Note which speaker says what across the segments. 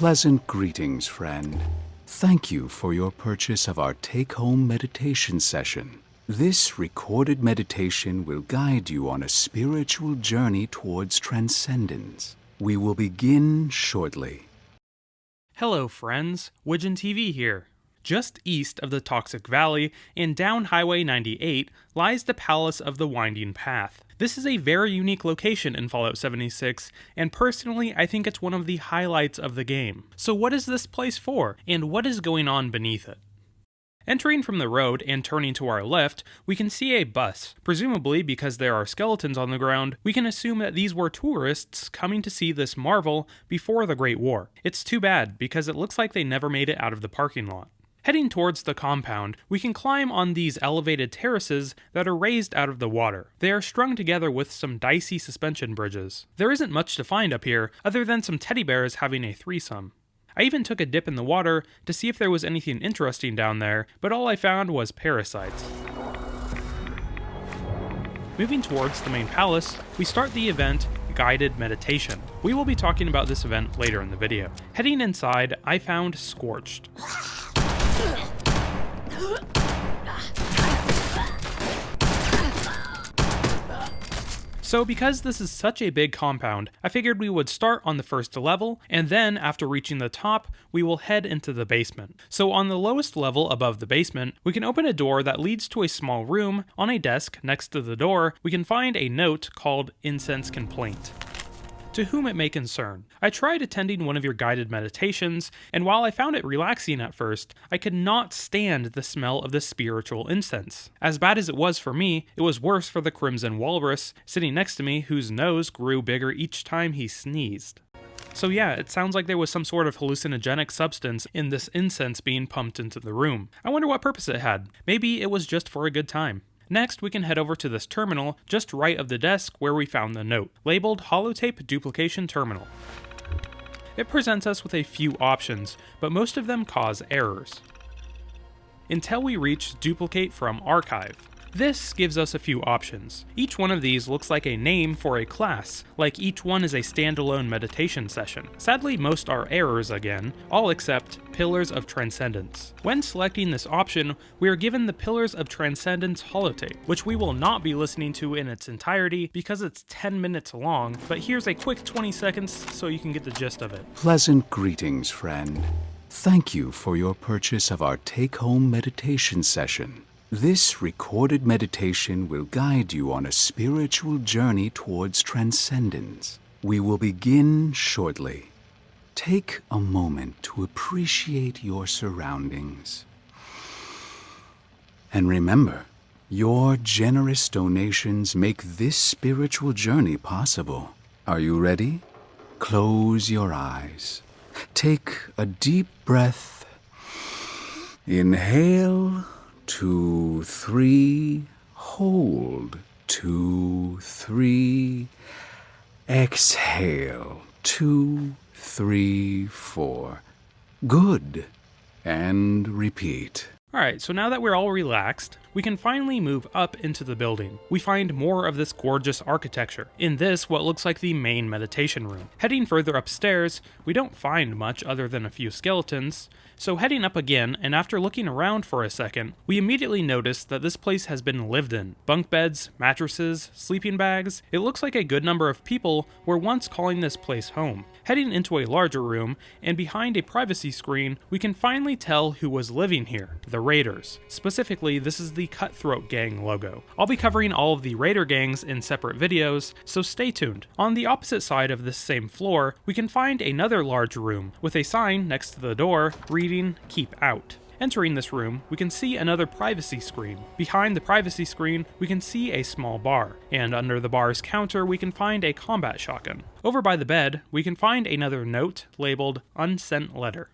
Speaker 1: Pleasant greetings, friend. Thank you for your purchase of our take-home meditation session. This recorded meditation will guide you on a spiritual journey towards transcendence. We will begin shortly.
Speaker 2: Hello friends, Widgeon TV here. Just east of the Toxic Valley and down Highway 98 lies the Palace of the Winding Path. This is a very unique location in Fallout 76, and personally I think it's one of the highlights of the game. So what is this place for, and what is going on beneath it? Entering from the road and turning to our left, we can see a bus. Presumably because there are skeletons on the ground, we can assume that these were tourists coming to see this marvel before the Great War. It's too bad, because it looks like they never made it out of the parking lot. Heading towards the compound, we can climb on these elevated terraces that are raised out of the water. They are strung together with some dicey suspension bridges. There isn't much to find up here, other than some teddy bears having a threesome. I even took a dip in the water to see if there was anything interesting down there, but all I found was parasites. Moving towards the main palace, we start the event Guided Meditation. We will be talking about this event later in the video. Heading inside, I found Scorched. So because this is such a big compound, I figured we would start on the first level, and then after reaching the top, we will head into the basement. So on the lowest level above the basement, we can open a door that leads to a small room. On a desk next to the door, we can find a note called Incense Complaint. To whom it may concern. I tried attending one of your guided meditations, and while I found it relaxing at first, I could not stand the smell of the spiritual incense. As bad as it was for me, it was worse for the Crimson Walrus sitting next to me, whose nose grew bigger each time he sneezed. So yeah, it sounds like there was some sort of hallucinogenic substance in this incense being pumped into the room. I wonder what purpose it had. Maybe it was just for a good time. Next, we can head over to this terminal just right of the desk where we found the note, labeled Holotape Duplication Terminal. It presents us with a few options, but most of them cause errors. Until we reach Duplicate from Archive. This gives us a few options. Each one of these looks like a name for a class, like each one is a standalone meditation session. Sadly, most are errors again, all except Pillars of Transcendence. When selecting this option, we are given the Pillars of Transcendence holotape, which we will not be listening to in its entirety because it's 10 minutes long, but here's a quick 20 seconds so you can get the gist of it.
Speaker 1: Pleasant greetings, friend. Thank you for your purchase of our take-home meditation session. This recorded meditation will guide you on a spiritual journey towards transcendence. We will begin shortly. Take a moment to appreciate your surroundings. And remember, your generous donations make this spiritual journey possible. Are you ready? Close your eyes. Take a deep breath. Inhale. 2, 3, hold. 2, 3, exhale. 2, 3, 4. Good. And repeat.
Speaker 2: Alright, so now that we're all relaxed, we can finally move up into the building. We find more of this gorgeous architecture. In this, what looks like the main meditation room. Heading further upstairs, we don't find much other than a few skeletons, so heading up again, and after looking around for a second, we immediately notice that this place has been lived in. Bunk beds, mattresses, sleeping bags. It looks like a good number of people were once calling this place home. Heading into a larger room, and behind a privacy screen, we can finally tell who was living here, the Raiders. Specifically, this is the Cutthroat Gang logo. I'll be covering all of the Raider gangs in separate videos, so stay tuned. On the opposite side of this same floor, we can find another large room, with a sign next to the door reading, "Keep Out." Entering this room, we can see another privacy screen. Behind the privacy screen, we can see a small bar, and under the bar's counter, we can find a combat shotgun. Over by the bed, we can find another note labeled Unsent Letter.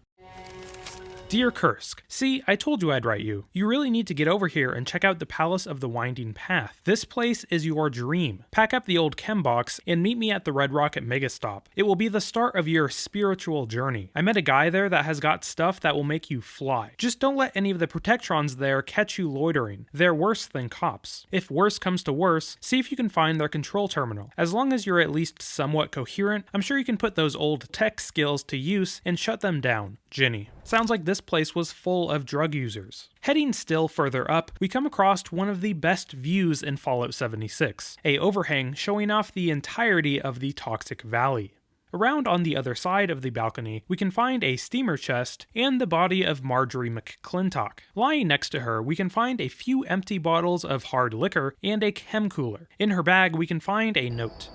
Speaker 2: Dear Kursk, see, I told you I'd write you. You really need to get over here and check out the Palace of the Winding Path. This place is your dream. Pack up the old chem box and meet me at the Red Rocket Megastop. It will be the start of your spiritual journey. I met a guy there that has got stuff that will make you fly. Just don't let any of the protectrons there catch you loitering. They're worse than cops. If worse comes to worse, see if you can find their control terminal. As long as you're at least somewhat coherent, I'm sure you can put those old tech skills to use and shut them down. Ginny. Sounds like this place was full of drug users. Heading still further up, we come across one of the best views in Fallout 76, a overhang showing off the entirety of the Toxic Valley. Around on the other side of the balcony, we can find a steamer chest and the body of Marjorie McClintock. Lying next to her, we can find a few empty bottles of hard liquor and a chem cooler. In her bag, we can find a note.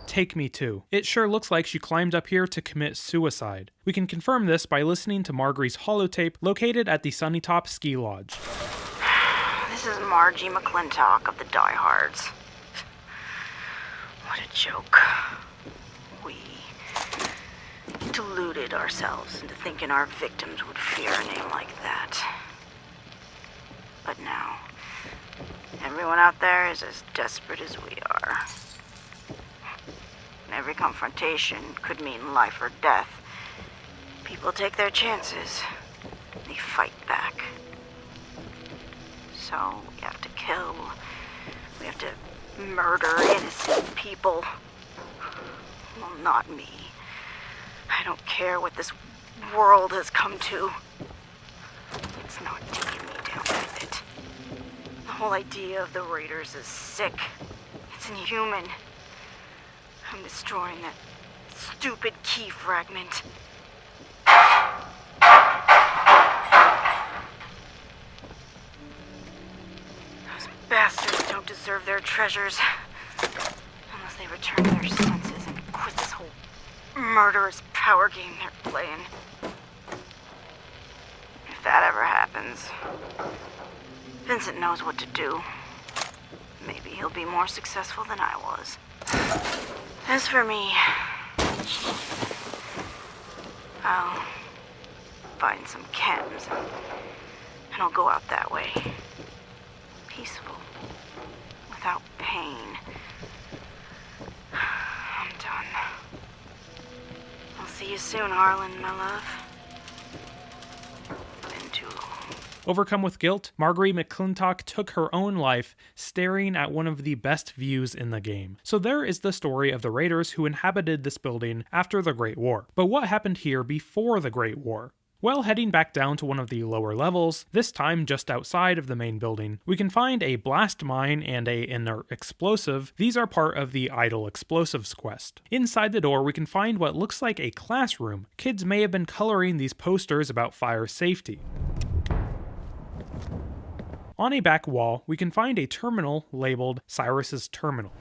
Speaker 2: Take me to. It sure looks like she climbed up here to commit suicide. We can confirm this by listening to Marjorie's holotape located at the Sunnytop Ski Lodge.
Speaker 3: This is Margie McClintock of the Diehards. What a joke. We deluded ourselves into thinking our victims would fear a name like that. But now, everyone out there is as desperate as we are. Every confrontation could mean life or death. People take their chances. They fight back. So we have to kill. We have to murder innocent people. Well, not me. I don't care what this world has come to. It's not taking me down with it. The whole idea of the Raiders is sick. It's inhuman. I'm destroying that stupid key fragment. Those bastards don't deserve their treasures. Unless they return to their senses and quit this whole murderous power game they're playing. If that ever happens, Vincent knows what to do. Maybe he'll be more successful than I was. As for me, I'll find some chems and I'll go out that way. Peaceful. Without pain. I'm done. I'll see you soon, Harlan, my love. Been too long.
Speaker 2: Overcome with guilt, Marjorie McClintock took her own life staring at one of the best views in the game. So there is the story of the Raiders who inhabited this building after the Great War. But what happened here before the Great War? Well, heading back down to one of the lower levels, this time just outside of the main building, we can find a blast mine and a inert explosive. These are part of the Idle Explosives quest. Inside the door, we can find what looks like a classroom. Kids may have been coloring these posters about fire safety. On a back wall, we can find a terminal labeled Cyrus's Terminal.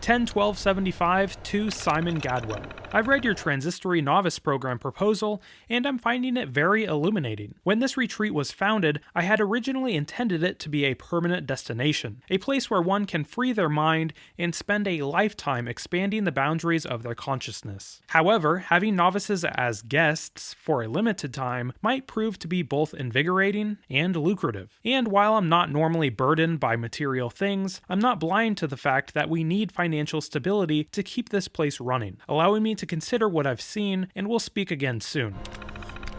Speaker 2: 10-1275 to Simon Godwin. I've read your Transistory Novice Program proposal, and I'm finding it very illuminating. When this retreat was founded, I had originally intended it to be a permanent destination, a place where one can free their mind and spend a lifetime expanding the boundaries of their consciousness. However, having novices as guests for a limited time might prove to be both invigorating and lucrative. And while I'm not normally burdened by material things, I'm not blind to the fact that we need financial stability to keep this place running, allowing me to consider what I've seen, and we'll speak again soon.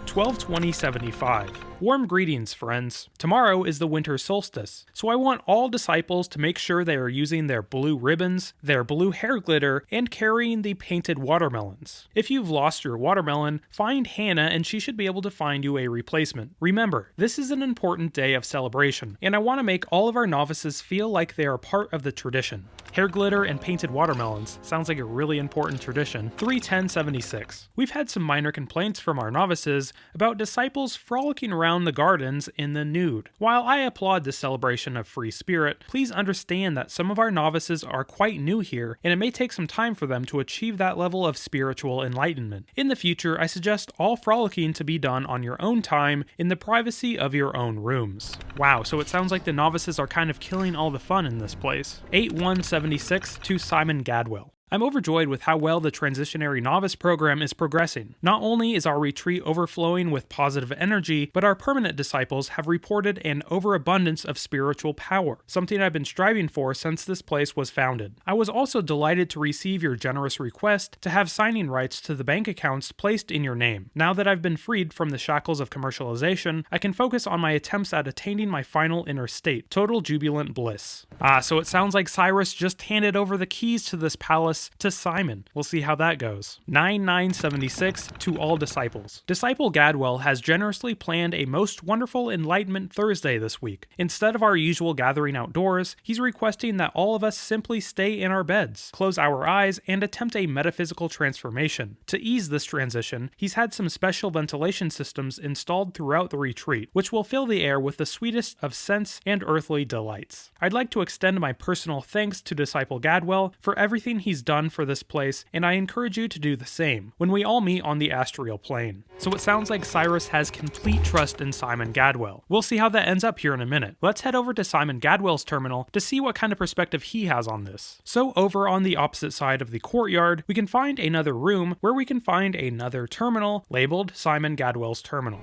Speaker 2: 12/20/75. Warm greetings, friends. Tomorrow is the winter solstice, so I want all disciples to make sure they are using their blue ribbons, their blue hair glitter, and carrying the painted watermelons. If you've lost your watermelon, find Hannah and she should be able to find you a replacement. Remember, this is an important day of celebration, and I want to make all of our novices feel like they are part of the tradition. Hair glitter and painted watermelons sounds like a really important tradition. 3/10/76. We've had some minor complaints from our novices about disciples frolicking around the gardens in the nude. While I applaud this celebration of free spirit, please understand that some of our novices are quite new here, and it may take some time for them to achieve that level of spiritual enlightenment. In the future, I suggest all frolicking to be done on your own time in the privacy of your own rooms. Wow, so it sounds like the novices are kind of killing all the fun in this place. 8/1/76 to Simon Gadwell. I'm overjoyed with how well the Transitionary Novice program is progressing. Not only is our retreat overflowing with positive energy, but our permanent disciples have reported an overabundance of spiritual power, something I've been striving for since this place was founded. I was also delighted to receive your generous request to have signing rights to the bank accounts placed in your name. Now that I've been freed from the shackles of commercialization, I can focus on my attempts at attaining my final inner state, total jubilant bliss. So it sounds like Cyrus just handed over the keys to this palace to Simon. We'll see how that goes. 9976 to all disciples. Disciple Gadwell has generously planned a most wonderful Enlightenment Thursday this week. Instead of our usual gathering outdoors, he's requesting that all of us simply stay in our beds, close our eyes, and attempt a metaphysical transformation. To ease this transition, he's had some special ventilation systems installed throughout the retreat, which will fill the air with the sweetest of scents and earthly delights. I'd like to extend my personal thanks to Disciple Gadwell for everything he's done for this place, and I encourage you to do the same when we all meet on the astral plane. So it sounds like Cyrus has complete trust in Simon Gadwell. We'll see how that ends up here in a minute. Let's head over to Simon Gadwell's terminal to see what kind of perspective he has on this. So over on the opposite side of the courtyard, we can find another room where we can find another terminal labeled Simon Gadwell's terminal.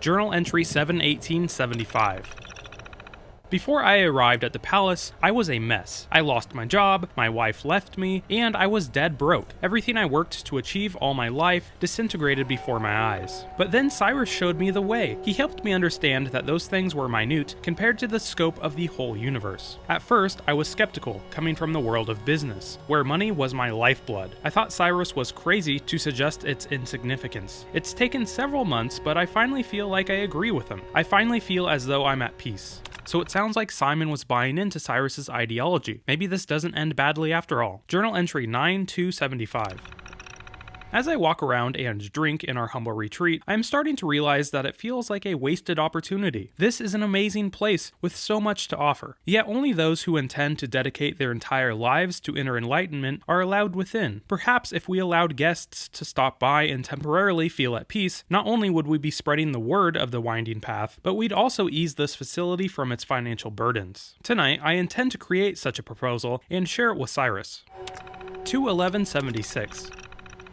Speaker 2: Journal entry 7/18/75. Before I arrived at the palace, I was a mess. I lost my job, my wife left me, and I was dead broke. Everything I worked to achieve all my life disintegrated before my eyes. But then Cyrus showed me the way. He helped me understand that those things were minute compared to the scope of the whole universe. At first, I was skeptical, coming from the world of business, where money was my lifeblood. I thought Cyrus was crazy to suggest its insignificance. It's taken several months, but I finally feel like I agree with him. I finally feel as though I'm at peace. So it sounds like Simon was buying into Cyrus's ideology. Maybe this doesn't end badly after all. Journal entry 9/2/75. As I walk around and drink in our humble retreat, I am starting to realize that it feels like a wasted opportunity. This is an amazing place with so much to offer. Yet only those who intend to dedicate their entire lives to inner enlightenment are allowed within. Perhaps if we allowed guests to stop by and temporarily feel at peace, not only would we be spreading the word of the winding path, but we'd also ease this facility from its financial burdens. Tonight, I intend to create such a proposal and share it with Cyrus. 2/11/76.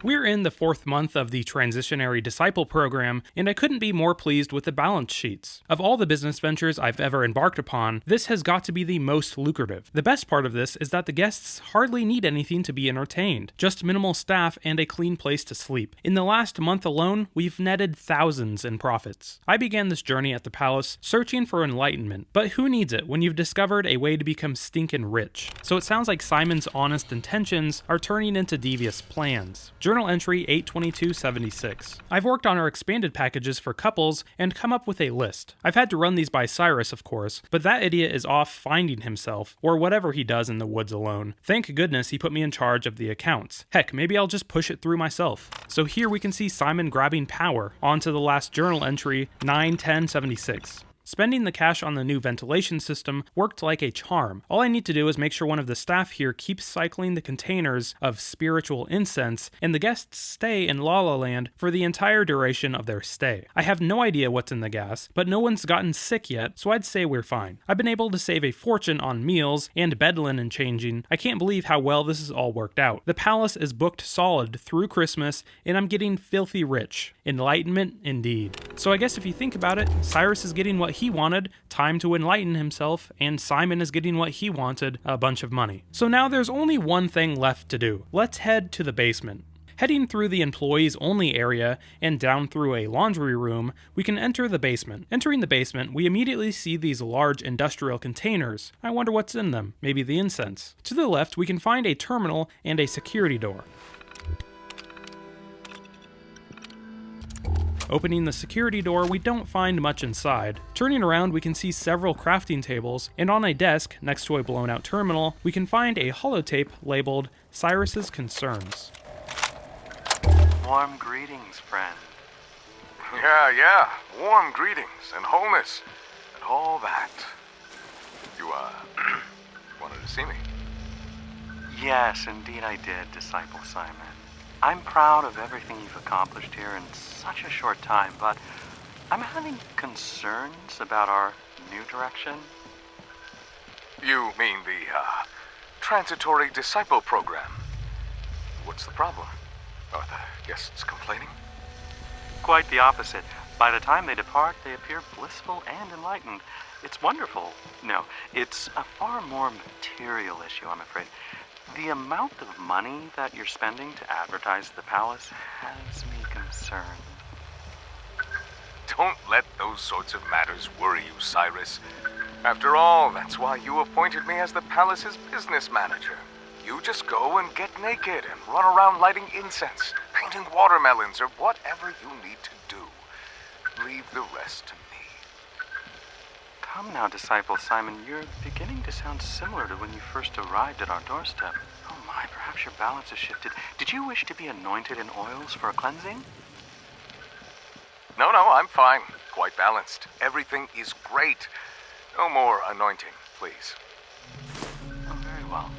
Speaker 2: We're in the 4th month of the Transitionary Disciple program, and I couldn't be more pleased with the balance sheets. Of all the business ventures I've ever embarked upon, this has got to be the most lucrative. The best part of this is that the guests hardly need anything to be entertained, just minimal staff and a clean place to sleep. In the last month alone, we've netted thousands in profits. I began this journey at the palace, searching for enlightenment, but who needs it when you've discovered a way to become stinkin' rich? So it sounds like Simon's honest intentions are turning into devious plans. Journal entry 8/22/76. I've worked on our expanded packages for couples and come up with a list. I've had to run these by Cyrus, of course, but that idiot is off finding himself, or whatever he does in the woods alone. Thank goodness he put me in charge of the accounts. Heck, maybe I'll just push it through myself. So here we can see Simon grabbing power. On to the last journal entry, 9/10/76. Spending the cash on the new ventilation system worked like a charm. All I need to do is make sure one of the staff here keeps cycling the containers of spiritual incense, and the guests stay in La La Land for the entire duration of their stay. I have no idea what's in the gas, but no one's gotten sick yet, so I'd say we're fine. I've been able to save a fortune on meals and bed linen changing. I can't believe how well this is all worked out. The palace is booked solid through Christmas, and I'm getting filthy rich. Enlightenment indeed. So I guess if you think about it, Cyrus is getting what he wanted, time to enlighten himself, and Simon is getting what he wanted, a bunch of money. So now there's only one thing left to do. Let's head to the basement. Heading through the employees only area and down through a laundry room, we can enter the basement. Entering the basement, we immediately see these large industrial containers. I wonder what's in them. Maybe the incense. To the left, we can find a terminal and a security door. Opening the security door, we don't find much inside. Turning around, we can see several crafting tables, and on a desk, next to a blown-out terminal, we can find a holotape labeled Cyruss Concerns.
Speaker 4: Warm greetings, friend.
Speaker 5: Yeah. Warm greetings and wholeness and all that. You, wanted to see me?
Speaker 4: Yes, indeed I did, Disciple Simon. I'm proud of everything you've accomplished here in such a short time, but I'm having concerns about our new direction.
Speaker 5: You mean the, transitory disciple program. What's the problem? Are the guests complaining?
Speaker 4: Quite the opposite. By the time they depart, they appear blissful and enlightened. It's wonderful. No, it's a far more material issue, I'm afraid. The amount of money that you're spending to advertise the palace has me concerned.
Speaker 5: Don't let those sorts of matters worry you, Cyrus. After all, that's why you appointed me as the palace's business manager. You just go and get naked and run around lighting incense, painting watermelons, or whatever you need to do. Leave the rest to me.
Speaker 4: Come now, Disciple Simon, you're beginning to sound similar to when you first arrived at our doorstep. Oh my, perhaps your balance has shifted. Did you wish to be anointed in oils for a cleansing?
Speaker 5: No, I'm fine. Quite balanced. Everything is great. No more anointing, please.
Speaker 4: Oh, very well.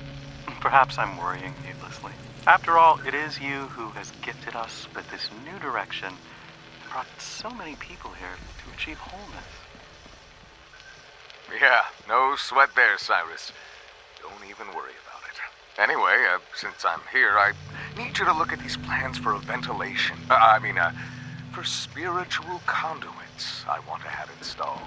Speaker 4: Perhaps I'm worrying needlessly. After all, it is you who has gifted us with this new direction and brought so many people here to achieve wholeness.
Speaker 5: Yeah, no sweat there, Cyrus. Don't even worry about it. Anyway, since I'm here, I need you to look at these plans for a ventilation. For spiritual conduits I want to have installed.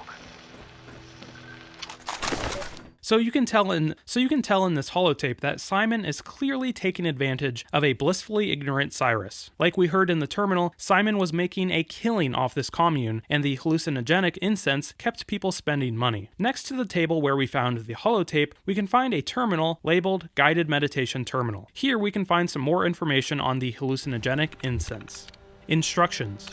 Speaker 2: So you can tell in this holotape that Simon is clearly taking advantage of a blissfully ignorant Cyrus. Like we heard in the terminal, Simon was making a killing off this commune, and the hallucinogenic incense kept people spending money. Next to the table where we found the holotape, we can find a terminal labeled Guided Meditation Terminal. Here we can find some more information on the hallucinogenic incense. Instructions.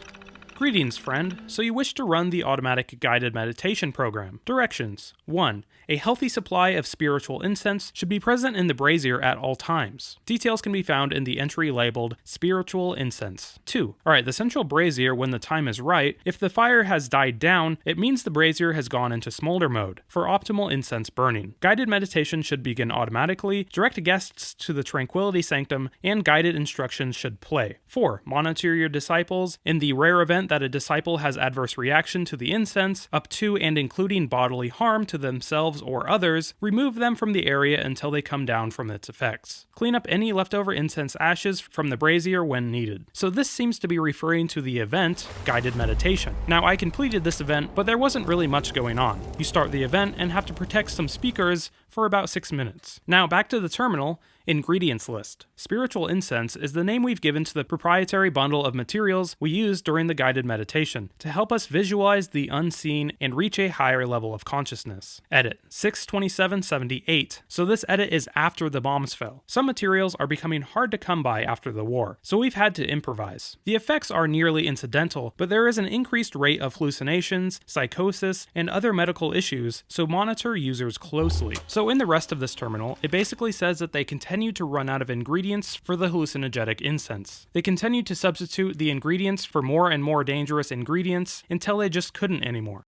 Speaker 2: Greetings, friend. So you wish to run the automatic guided meditation program. Directions. 1. A healthy supply of spiritual incense should be present in the brazier at all times. Details can be found in the entry labeled Spiritual Incense. 2. Alright, the central brazier, when the time is right, if the fire has died down, it means the brazier has gone into smolder mode for optimal incense burning. Guided meditation should begin automatically, direct guests to the Tranquility Sanctum, and guided instructions should play. 4. Monitor your disciples. In the rare event that a disciple has adverse reaction to the incense, up to and including bodily harm to themselves or others, remove them from the area until they come down from its effects. Clean up any leftover incense ashes from the brazier when needed. So this seems to be referring to the event, Guided Meditation. Now I completed this event, but there wasn't really much going on. You start the event and have to protect some speakers for about 6 minutes. Now back to the terminal. Ingredients list. Spiritual incense is the name we've given to the proprietary bundle of materials we use during the guided meditation to help us visualize the unseen and reach a higher level of consciousness. Edit 6/27/78. So this edit is after the bombs fell. Some materials are becoming hard to come by after the war, so we've had to improvise. The effects are nearly incidental, but there is an increased rate of hallucinations, psychosis, and other medical issues, so monitor users closely. So in the rest of this terminal, it basically says that they continue to run out of ingredients for the hallucinogenic incense. They continued to substitute the ingredients for more and more dangerous ingredients until they just couldn't anymore.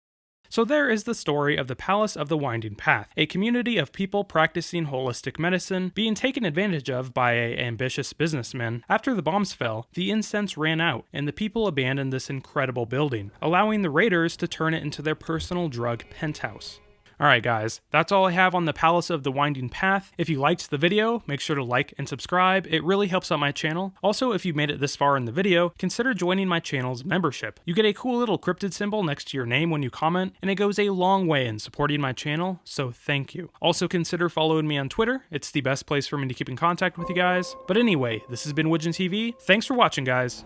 Speaker 2: So there is the story of the Palace of the Winding Path, a community of people practicing holistic medicine being taken advantage of by an ambitious businessman. After the bombs fell, the incense ran out, and the people abandoned this incredible building, allowing the raiders to turn it into their personal drug penthouse. Alright guys, that's all I have on the Palace of the Winding Path. If you liked the video, make sure to like and subscribe. It really helps out my channel. Also, if you made it this far in the video, consider joining my channel's membership. You get a cool little cryptid symbol next to your name when you comment, and it goes a long way in supporting my channel, so thank you. Also consider following me on Twitter. It's the best place for me to keep in contact with you guys. But anyway, this has been Widgeon TV. Thanks for watching, guys.